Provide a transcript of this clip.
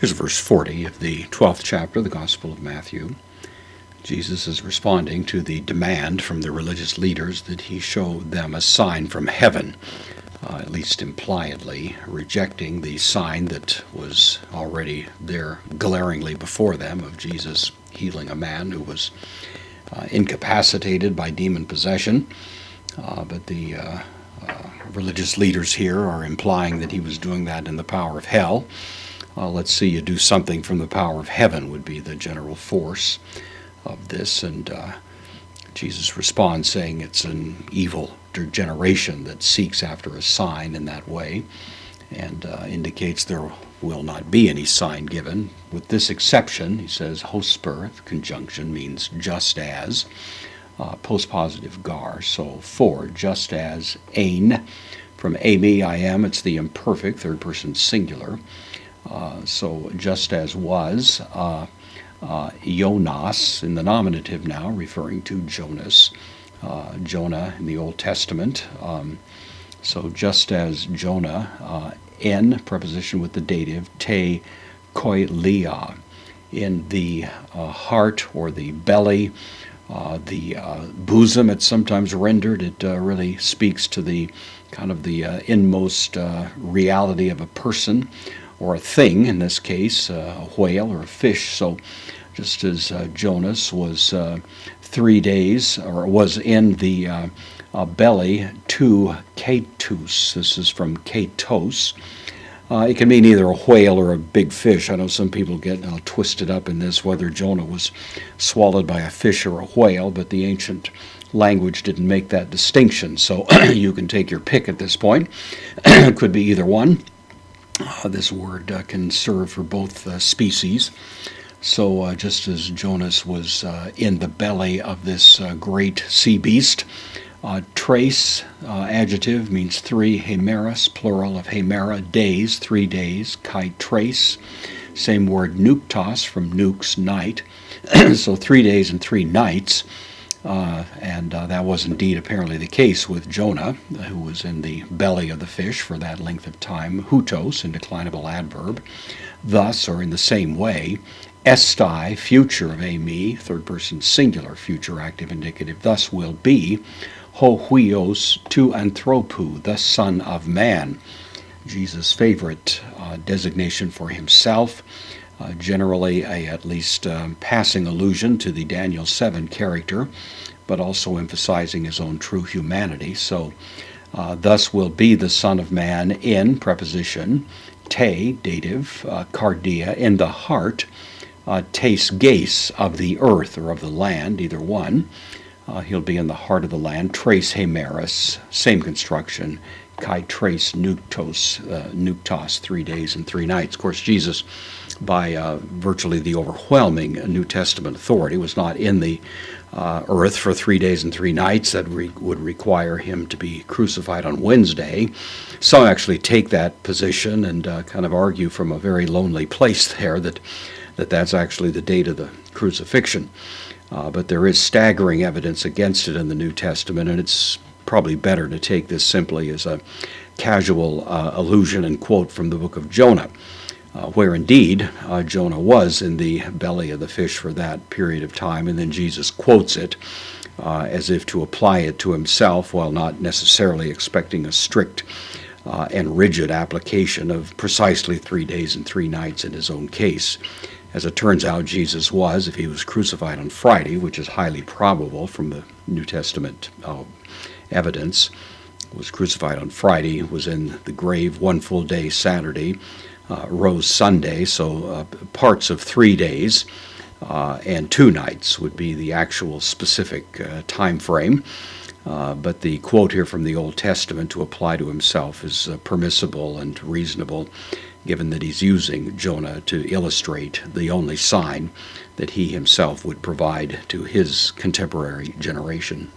Here's verse 40 of the 12th chapter of the Gospel of Matthew. Jesus is responding to the demand from the religious leaders that he show them a sign from heaven, at least impliedly, rejecting the sign that was already there glaringly before them of Jesus healing a man who was incapacitated by demon possession. But the religious leaders here are implying that he was doing that in the power of hell. Let's see you do something from the power of heaven would be the general force of this. And Jesus responds saying it's an evil generation that seeks after a sign in that way, and indicates there will not be any sign given. With this exception, he says, hosper, conjunction, means just as, postpositive gar, so for, just as, ein, from eimi, I am, it's the imperfect, third person singular, so just as was, Jonas, in the nominative now, referring to Jonas, Jonah in the Old Testament, so just as Jonah, en, preposition with the dative, te koilia, in the heart or the belly, the bosom, it's sometimes rendered. It really speaks to the kind of the inmost reality of a person or a thing, in this case, a whale or a fish. So just as Jonas was 3 days, or was in the belly, to ketos. This is from ketos. It can mean either a whale or a big fish. I know some people get twisted up in this, whether Jonah was swallowed by a fish or a whale, but the ancient language didn't make that distinction. So you can take your pick at this point. It could be either one. This word can serve for both species. So just as Jonas was in the belly of this great sea beast, trace, adjective, means 3, hemeros, plural of hemera, days, 3 days, kai trace. Same word, nuktos, from nukes, night. So 3 days and 3 nights. And that was indeed apparently the case with Jonah, who was in the belly of the fish for that length of time. Hutos, indeclinable adverb. Thus, or in the same way, estai, future of eimi, third person singular, future active indicative, thus will be, ho huios tu anthropu, the Son of Man. Jesus' favorite designation for himself, generally a at least passing allusion to the Daniel 7 character, but also emphasizing his own true humanity. So, thus will be the Son of Man in, preposition, te, dative, cardia, in the heart, tes geis, of the earth or of the land, either one. He'll be in the heart of the land. Trace hemeris, same construction. Kai trace nuktos, 3 days and 3 nights. Of course, Jesus, by virtually the overwhelming New Testament authority, was not in the earth for 3 days and 3 nights. That would require him to be crucified on Wednesday. Some actually take that position and kind of argue from a very lonely place there that's actually the date of the crucifixion. But there is staggering evidence against it in the New Testament, and it's probably better to take this simply as a casual allusion and quote from the book of Jonah, where indeed Jonah was in the belly of the fish for that period of time, and then Jesus quotes it as if to apply it to himself, while not necessarily expecting a strict and rigid application of precisely 3 days and 3 nights in his own case. As it turns out, Jesus was, if he was crucified on Friday, which is highly probable from the New Testament evidence, was crucified on Friday, was in the grave 1 full day Saturday, rose Sunday, so parts of 3 days and 2 nights would be the actual specific time frame. But the quote here from the Old Testament to apply to himself is permissible and reasonable, given that he's using Jonah to illustrate the only sign that he himself would provide to his contemporary generation.